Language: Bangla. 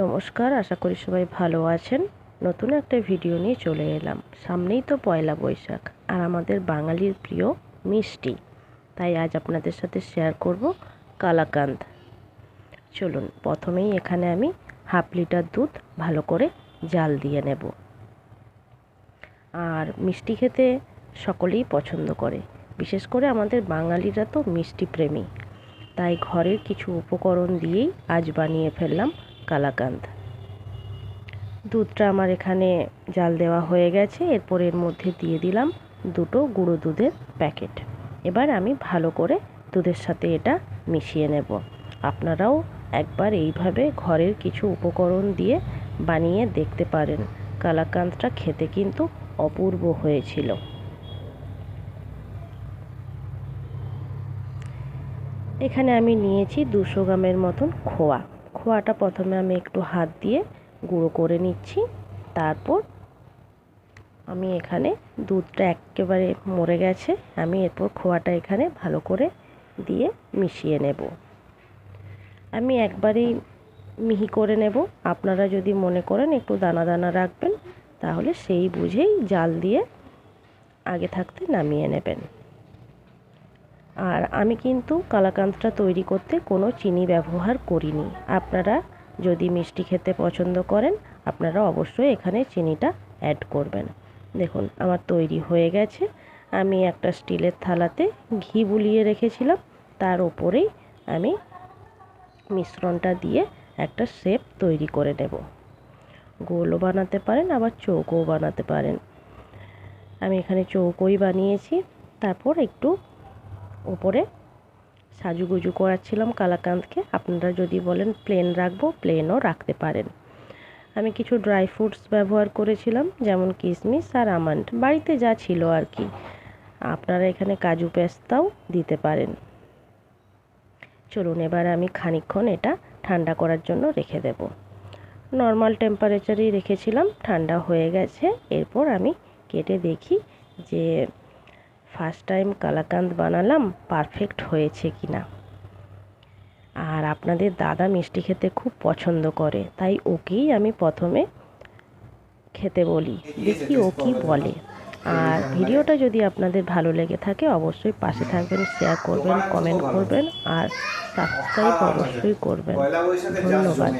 নমস্কার, আশা করি সবাই ভালো আছেন। নতুন একটা ভিডিও নিয়ে চলে এলাম। সামনেই তো পয়লা বৈশাখ আর আমাদের বাঙালির প্রিয় মিষ্টি, তাই আজ আপনাদের সাথে শেয়ার করব কালাকাঁদ। চলুন, প্রথমেই এখানে আমি হাফ লিটার দুধ ভালো করে জাল দিয়ে নেব। আর মিষ্টি খেতে সকলেই পছন্দ করে, বিশেষ করে আমাদের বাঙালিরা তো মিষ্টি প্রেমী, তাই ঘরের কিছু উপকরণ দিয়েই আজ বানিয়ে ফেললাম কালাকাঁদ। দুধটা আমার এখানে জাল দেওয়া হয়ে গেছে। এরপর এর মধ্যে দিয়ে দিলাম দুটো গুঁড়ো দুধের প্যাকেট। এবার আমি ভালো করে দুধের সাথে এটা মিশিয়ে নেব। আপনারাও একবার এইভাবে ঘরের কিছু উপকরণ দিয়ে বানিয়ে দেখতে পারেন। কালাকাঁদটা খেতে কিন্তু অপূর্ব হয়েছিল। এখানে আমি নিয়েছি 200 গ্রামের মতন খোয়া। খোয়াটা প্রথমে আমি একটু হাত দিয়ে গুঁড়ো করে নিচ্ছি। তারপর আমি এখানে দুধটা একেবারে মরে গেছে, আমি এরপর খোয়াটা এখানে ভালো করে দিয়ে মিশিয়ে নেব। আমি একবারেই মিহি করে নেব। আপনারা যদি মনে করেন একটু দানা দানা রাখবেন, তাহলে সেই বুঝেই জাল দিয়ে আগে থাকতে নামিয়ে নেবেন। আর আমি কিন্তু কালাকাঁদটা তৈরি করতে কোনো চিনি ব্যবহার করিনি। আপনারা যদি মিষ্টি খেতে পছন্দ করেন, আপনারা অবশ্যই এখানে চিনিটা অ্যাড করবেন। দেখুন, আমার তৈরি হয়ে গেছে। আমি একটা স্টিলের থালাতে ঘি বুলিয়ে রেখেছিলাম, তার উপরেই আমি মিশ্রণটা দিয়ে একটা শেপ তৈরি করে নেব। গোলও বানাতে পারেন, আবার চৌকোও বানাতে পারেন। আমি এখানে চৌকোই বানিয়েছি। তারপর একটু উপরে সাজুগুজু করাচ্ছিলাম কালাকাঁদকে। আপনারা যদি বলেন প্লেন রাখবো, প্লেনও রাখতে পারেন। আমি কিছু ড্রাই ফ্রুটস ব্যবহার করেছিলাম, যেমন কিশমিশ আর আমন্ড, বাড়িতে যা ছিল আর কি। আপনারা এখানে কাজু পেস্তাও দিতে পারেন। চলুন, এবার আমি খানিকক্ষণ এটা ঠান্ডা করার জন্য রেখে দেব। নর্মাল টেম্পারেচারেই রেখেছিলাম, ঠান্ডা হয়ে গেছে। এরপর আমি কেটে দেখি যে ফার্স্ট টাইম কালাকাঁদ বানালাম পারফেক্ট হয়েছে কিনা। আর আপনাদের দাদা মিষ্টি খেতে খুব পছন্দ করে, তাই ওকেই আমি প্রথমে খেতে বলি, দেখি ও কি বলে। আর ভিডিওটা যদি আপনাদের ভালো লেগে থাকে, অবশ্যই পাশে থাকবেন, শেয়ার করবেন, কমেন্ট করবেন আর সাবস্ক্রাইব অবশ্যই করবেন। ধন্যবাদ।